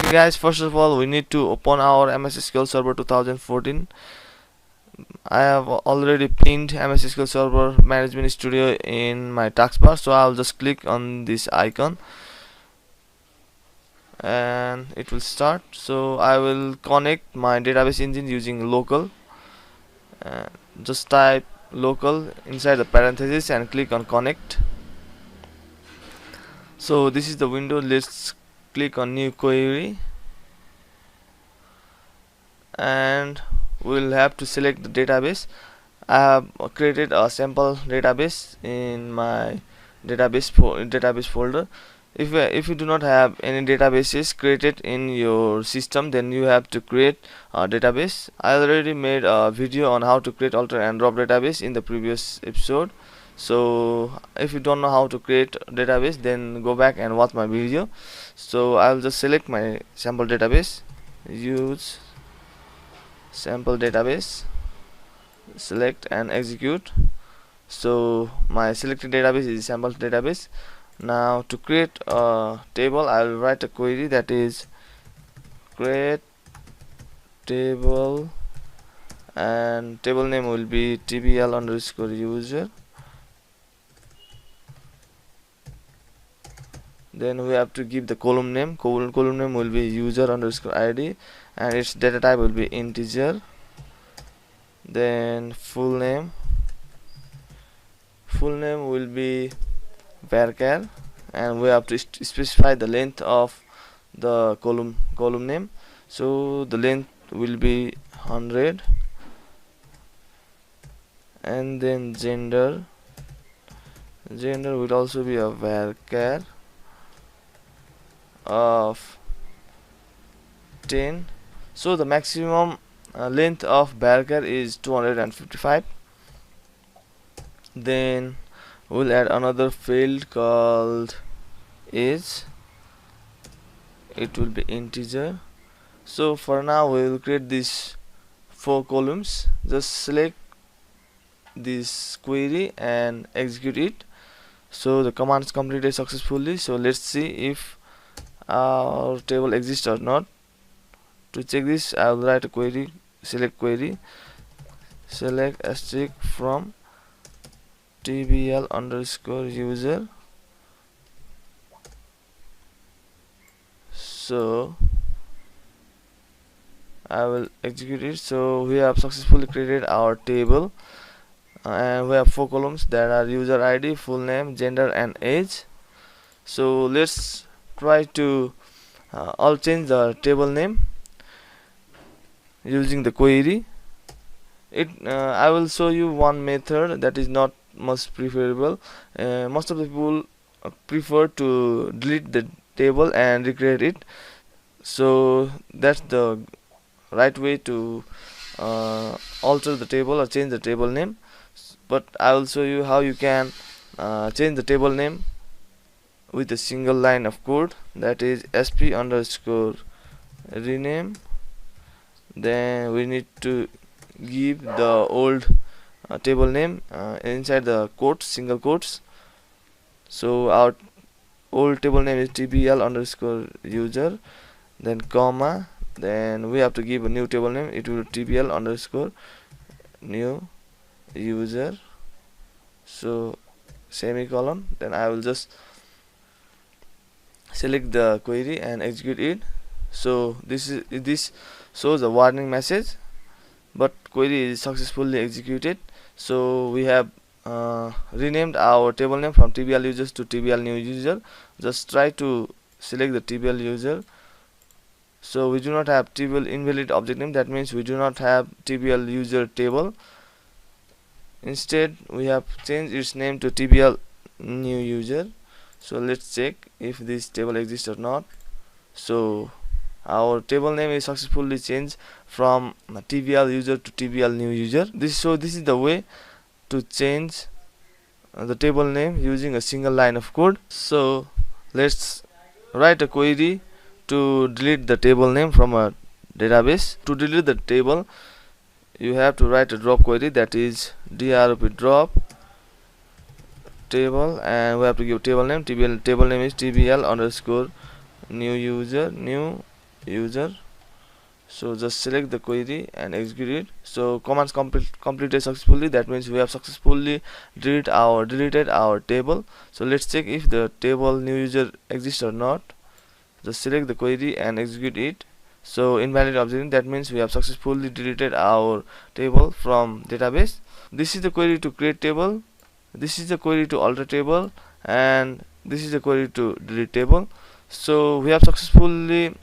Okay guys, first of all we need to open our MS SQL Server 2014. I have already pinned MS SQL Server Management Studio in my taskbar, so I'll just click on this icon and it will start. So I will connect my database engine using local. Just type local inside the parenthesis and click on connect. So this is the window. Let's click on new query and we'll have to select the database. I have created a sample database in my database folder. If you do not have any databases created in your system, then you have to create a database. I already made a video on how to create, alter and drop database in the previous episode. So if you don't know how to create a database, then go back and watch my video. So I'll just select my sample database, use sample database, select and execute. So my selected database is sample database. Now to create a table, I will write a query that is create table, and table name will be tbl underscore user. Then we have to give the column name. Column name will be user underscore id, and its data type will be integer. Then full name will be varchar, and we have to specify the length of the column name. So the length will be 100, and then gender will also be a varchar of 10. So the maximum length of varchar is 255. Then we'll add another field called age. It will be integer. So for now we will create these 4 columns. Just select this query and execute it. So the command is completed successfully. So let's see if our table exists or not. To check this, I will write a query, select query, select asterisk from tbl underscore user. So I will execute it. So we have successfully created our table, and we have 4 columns that are user id, full name, gender and age. So let's try to all change the table name using the query. I will show you one method that is not much preferable. Most of the people prefer to delete the table and recreate it. So that's the right way to alter the table or change the table name. But I will show you how you can change the table name with a single line of code, that is sp underscore rename. Then we need to give the old table name inside the quotes, single quotes. So our old table name is tbl underscore user, then comma, then we have to give a new table name. It will be tbl underscore new user, so semicolon. Then I will just select the query and execute it. So this shows a warning message, but query is successfully executed. So we have renamed our table name from tbl users to tbl new user. Just try to select the tbl user. So we do not have tbl invalid object name, that means we do not have tbl user table. Instead we have changed its name to tbl new user. So let's check if this table exists or not. So our table name is successfully changed from tbl user to tbl new user. This is the way to change the table name using a single line of code. So let's write a query to delete the table name from a database. To delete the table, you have to write a drop query, that is drop drop table, and we have to give table name. Table name is tbl underscore new user, new user. So just select the query and execute it. So commands completed successfully. That means we have successfully deleted our table. So let's check if the table new user exists or not. Just select the query and execute it. So invalid observing, that means we have successfully deleted our table from database. This is the query to create table, this is the query to alter table, and this is the query to delete table. So we have successfully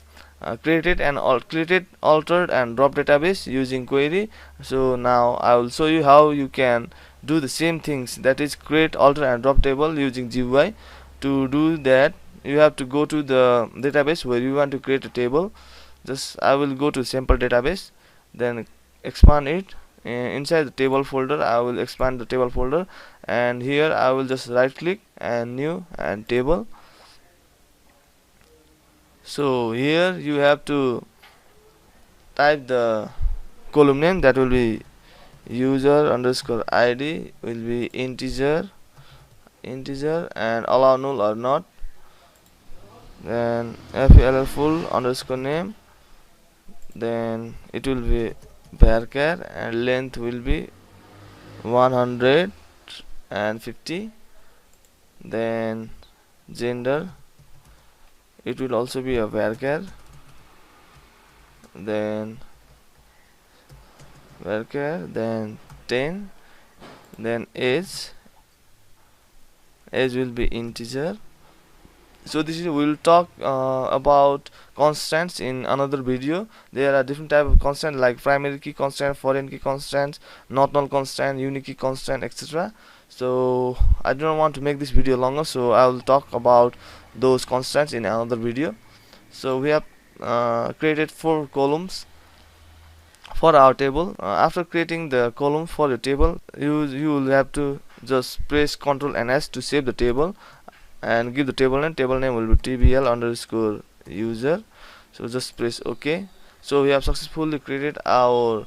created, altered, and dropped database using query. So now I will show you how you can do the same things, that is create, alter, and drop table using GUI. To do that, you have to go to the database where you want to create a table. Just I will go to sample database, then expand it. Inside the table folder I will expand the table folder, and here I will just right click and new and table. So here you have to type the column name, that will be user underscore id will be integer, and allow null or not. Then full full underscore name, then it will be varchar, and length will be 150. Then gender, it will also be a varchar, then 10. Then age will be integer. So this is, we will talk about constants in another video. There are different type of constant like primary key constant, foreign key constant, not null constant, unique key constant, etc. So I do not want to make this video longer, so I will talk about those constants in another video. So we have created 4 columns for our table. After creating the column for the table, you will have to just press Ctrl and S to save the table and give the table name. Table name will be tbl underscore user. So just press OK. So we have successfully created our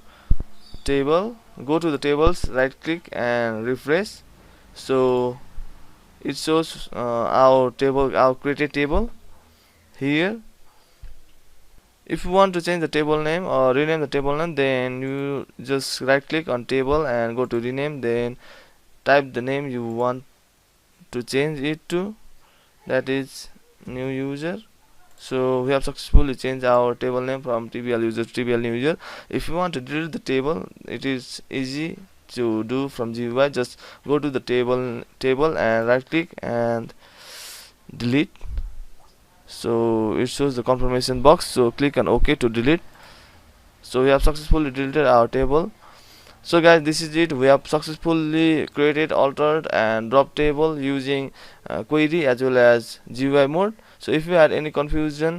table. Go to the tables, right click and refresh. So it shows our created table here. If you want to change the table name or rename the table name, then you just right click on table and go to rename, then type the name you want to change it to, that is new user. So we have successfully changed our table name from tbl user to tbl new user. If you want to delete the table, it is easy to do from GUI. Just go to the table and right click and delete. So it shows the confirmation box, so click on OK to delete. So we have successfully deleted our table. So guys, this is it. We have successfully created, altered, and dropped table using query as well as GUI mode. So if you had any confusion,